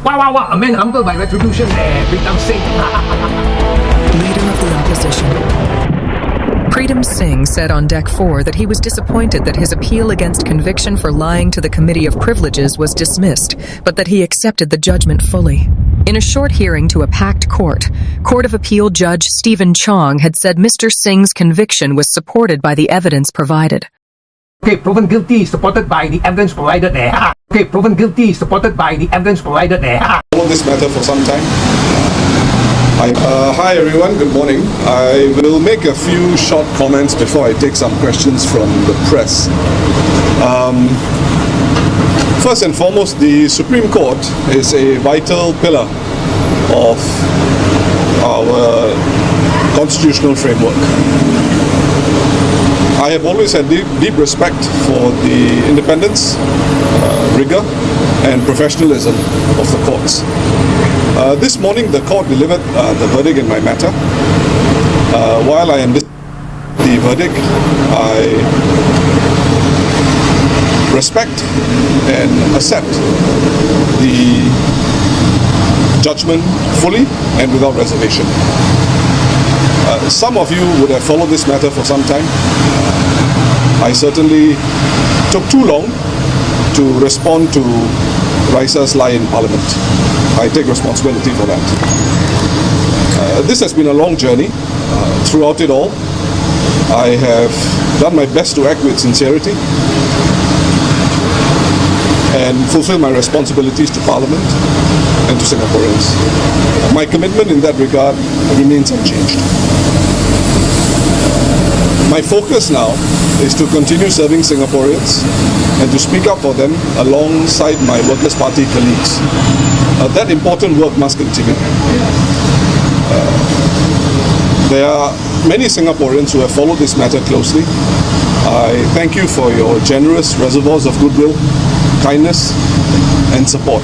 Wow, amend humble by retribution Pritam Singh. Leader of the opposition. Pritam Singh said on Deck 4 that he was disappointed that his appeal against conviction for lying to the Committee of Privileges was dismissed, but that he accepted the judgment fully. In a short hearing to a packed court, Court of Appeal Judge Steven Chong had said Mr Singh's conviction was supported by the evidence provided. Okay, proven guilty, supported by the evidence provided there. Okay, proven guilty, supported by the evidence provided there. Follow this matter for some time. Hi everyone, good morning. I will make a few short comments before I take some questions from the press. First and foremost, the Supreme Court is a vital pillar of our constitutional framework. I have always had deep respect for the independence, rigour and professionalism of the courts. This morning the court delivered the verdict in my matter. While I am the verdict, I respect and accept the judgment fully and without reservation. Some of you would have followed this matter for some time. I certainly took too long to respond to Raeesah's lie in Parliament. I take responsibility for that. This has been a long journey. Throughout it all, I have done my best to act with sincerity and fulfill my responsibilities to Parliament and to Singaporeans. My commitment in that regard remains unchanged. My focus now is to continue serving Singaporeans and to speak up for them alongside my Workers' Party colleagues. That important work must continue. There are many Singaporeans who have followed this matter closely. I thank you for your generous reservoirs of goodwill, kindness and support.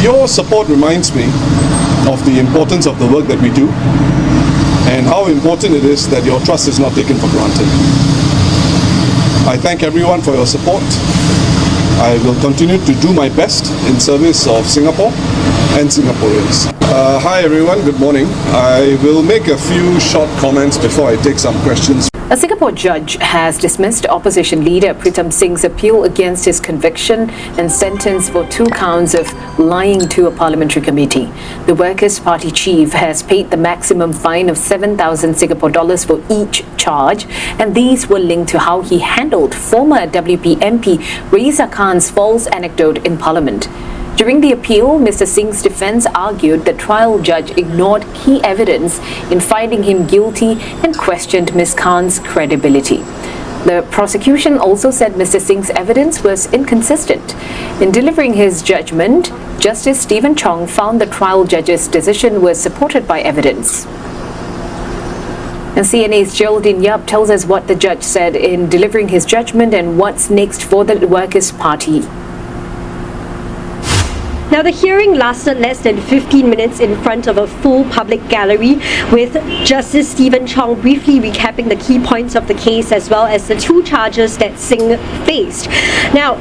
Your support reminds me of the importance of the work that we do and how important it is that your trust is not taken for granted. I thank everyone for your support. I will continue to do my best in service of Singapore and Singaporeans. Hi everyone, good morning. I will make a few short comments before I take some questions. A Singapore judge has dismissed opposition leader Pritam Singh's appeal against his conviction and sentence for 2 counts of lying to a parliamentary committee. The Workers' Party chief has paid the maximum fine of 7,000 Singapore dollars for each charge, and these were linked to how he handled former WP MP Raeesah Khan's false anecdote in Parliament. During the appeal, Mr Singh's defence argued the trial judge ignored key evidence in finding him guilty and questioned Ms Khan's credibility. The prosecution also said Mr Singh's evidence was inconsistent. In delivering his judgment, Justice Steven Chong found the trial judge's decision was supported by evidence. And CNA's Geraldine Yap tells us what the judge said in delivering his judgment and what's next for the Workers' Party. Now, the hearing lasted less than 15 minutes in front of a full public gallery, with Justice Steven Chong briefly recapping the key points of the case as well as the 2 charges that Singh faced. Now,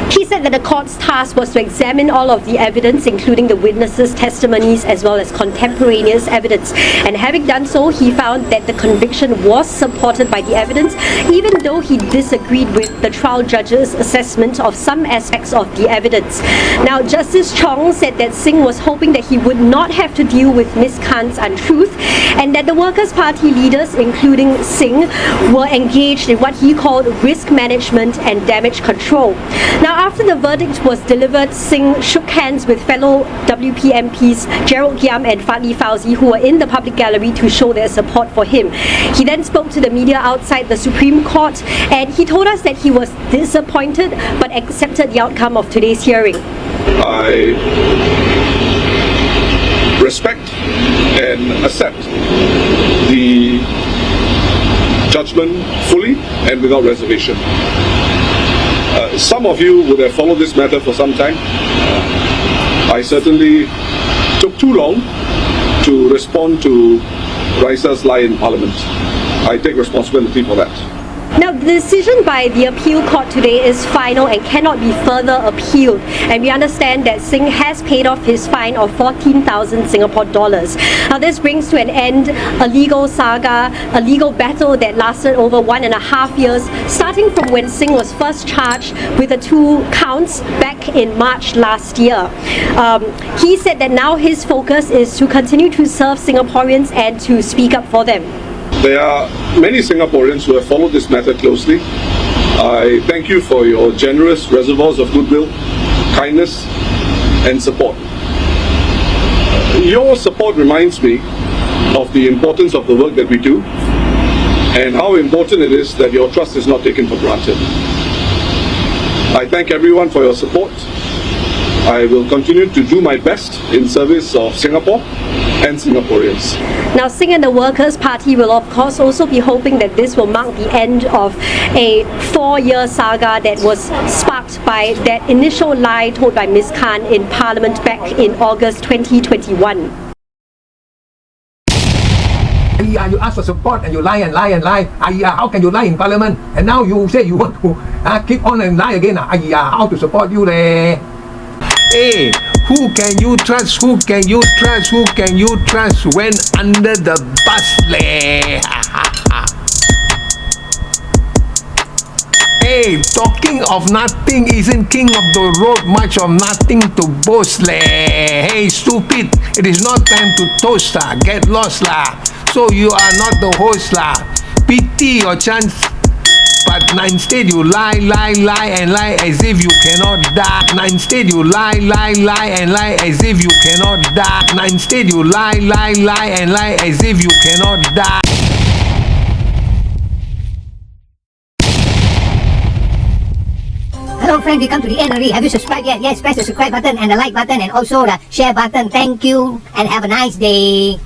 he said that the court's task was to examine all of the evidence, including the witnesses' testimonies as well as contemporaneous evidence. And having done so, he found that the conviction was supported by the evidence, even though he disagreed with the trial judge's assessment of some aspects of the evidence. Now, Justice Chong said that Singh was hoping that he would not have to deal with Ms Khan's untruth, and that the Workers' Party leaders, including Singh, were engaged in what he called risk management and damage control. Now, after the verdict was delivered, Singh shook hands with fellow WP MPs Gerald Giam and Fadli Fauzi, who were in the public gallery to show their support for him. He then spoke to the media outside the Supreme Court, and he told us that he was disappointed but accepted the outcome of today's hearing. I respect and accept the judgment fully and without reservation. Some of you would have followed this matter for some time. I certainly took too long to respond to Raeesah's lie in Parliament. I take responsibility for that. Now, the decision by the appeal court today is final and cannot be further appealed. And we understand that Singh has paid off his fine of 14,000 Singapore dollars. Now this brings to an end a legal saga, a legal battle that lasted over 1.5 years, starting from when Singh was first charged with the 2 counts back in March last year. He said that now his focus is to continue to serve Singaporeans and to speak up for them. There are many Singaporeans who have followed this matter closely. I thank you for your generous reservoirs of goodwill, kindness and support. Your support reminds me of the importance of the work that we do and how important it is that your trust is not taken for granted. I thank everyone for your support. I will continue to do my best in service of Singapore and Singaporeans. Now, Singh and the Workers' Party will of course also be hoping that this will mark the end of a 4-year saga that was sparked by that initial lie told by Ms. Khan in Parliament back in August 2021. You ask for support and you lie and lie and lie. How can you lie in Parliament? And now you say you want to keep on and lie again. How to support you there? Hey, who can you trust? Who can you trust? Who can you trust when under the bus leh? Hey, talking of nothing isn't king of the road, much of nothing to boast leh. Hey, stupid, it is not time to toast lah, get lost lah. So you are not the host lah. Pity your chance. But instead you lie and lie as if you cannot die. Instead you lie and lie as if you cannot die. Instead you lie and lie as if you cannot die. Hello friends, we come to the end already. Have you subscribed yet? Yes, press the subscribe button and the like button and also the share button. Thank you and have a nice day.